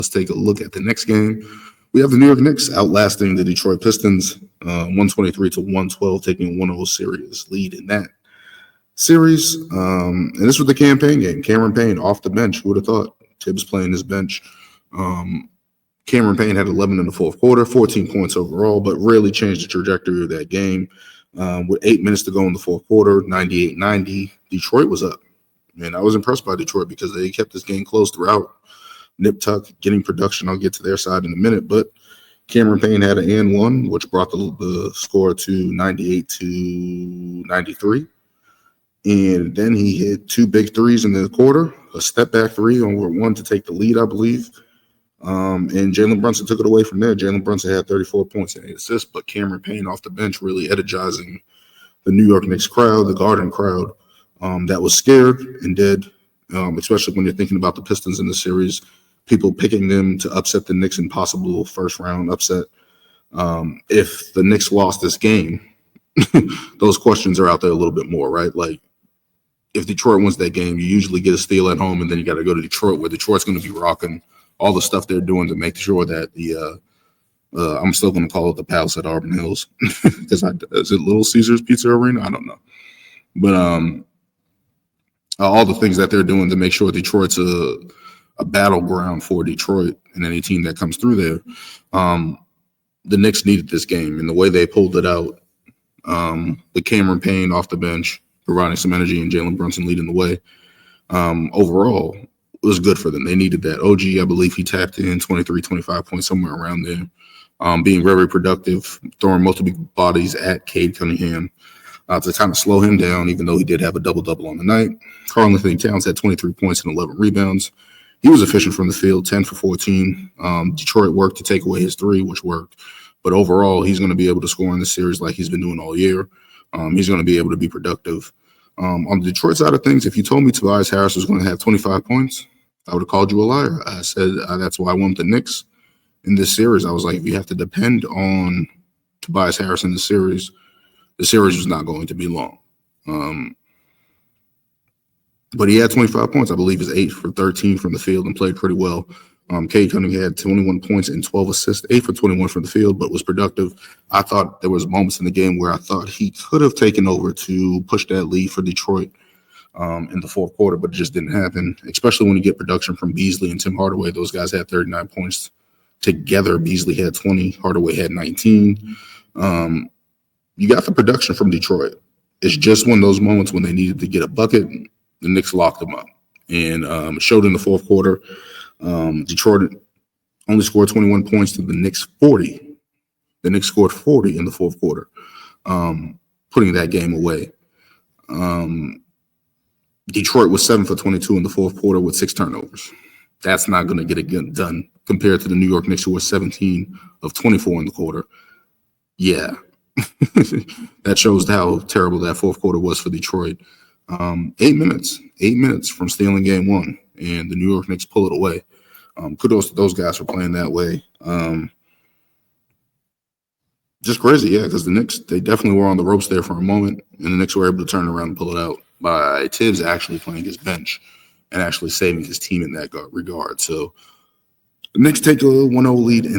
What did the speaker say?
Let's take a look at the next game. We have the New York Knicks outlasting the Detroit Pistons, 123-112, taking a 1-0 series lead in that series. And this was the campaign game. Cameron Payne off the bench. Who would have thought? Tibbs playing his bench. Cameron Payne had 11 in the fourth quarter, 14 points overall, but really changed the trajectory of that game. With 8 minutes to go in the fourth quarter, 98-90, Detroit was up. And I was impressed by Detroit because they kept this game close throughout. Nip tuck, getting production. I'll get to their side in a minute, but Cameron Payne had an and one, which brought the score to 98-93. And then he hit 2 big threes in the quarter, a step back three on one to take the lead, I believe. And Jalen Brunson took it away from there. Jalen Brunson had 34 points and 8 assists, but Cameron Payne off the bench really energizing the New York Knicks crowd, the Garden crowd, that was scared and dead, especially when you're thinking about the Pistons in the series, people picking them to upset the Knicks in possible first-round upset. If the Knicks lost this game, those questions are out there a little bit more, right? Like, if Detroit wins that game, you usually get a steal at home, and then you got to go to Detroit, where Detroit's going to be rocking all the stuff they're doing to make sure that the I'm still going to call it the Palace at Auburn Hills because is it Little Caesars Pizza Arena? I don't know, but all the things that they're doing to make sure Detroit's a battleground for Detroit and any team that comes through there. The Knicks needed this game, and the way they pulled it out, with Cameron Payne off the bench providing some energy and Jalen Brunson leading the way. Overall, it was good for them. They needed that. OG, I believe he tapped in 23, 25 points, somewhere around there. Being very productive, throwing multiple bodies at Cade Cunningham to kind of slow him down, even though he did have a double-double on the night. Karl-Anthony Towns had 23 points and 11 rebounds. He was efficient from the field, 10 for 14. Detroit worked to take away his three, which worked. But overall, he's going to be able to score in this series like he's been doing all year. He's going to be able to be productive. On the Detroit side of things, if you told me Tobias Harris was going to have 25 points, I would have called you a liar. I said that's why I want the Knicks in this series. I was like, if you have to depend on Tobias Harris in the series was not going to be long. But he had 25 points. I believe he's 8 for 13 from the field and played pretty well. Cade Cunningham had 21 points and 12 assists, 8 for 21 from the field, but was productive. I thought there was moments in the game where I thought he could have taken over to push that lead for Detroit in the fourth quarter, but it just didn't happen, especially when you get production from Beasley and Tim Hardaway. Those guys had 39 points together. Beasley had 20. Hardaway had 19. You got the production from Detroit. It's just one of those moments when they needed to get a bucket, the Knicks locked them up. And it showed in the fourth quarter. Detroit only scored 21 points to the Knicks 40. The Knicks scored 40 in the fourth quarter, putting that game away. Detroit was 7 for 22 in the fourth quarter with 6 turnovers. That's not going to get it done compared to the New York Knicks, who were 17 of 24 in the quarter. Yeah. That shows how terrible that fourth quarter was for Detroit. 8 minutes from stealing game one, and the New York Knicks pull it away. Kudos to those guys for playing that way. Just crazy, yeah, because the Knicks, they definitely were on the ropes there for a moment, and the Knicks were able to turn around and pull it out by Tibbs actually playing his bench and actually saving his team in that regard. So the Knicks take a 1-0 lead in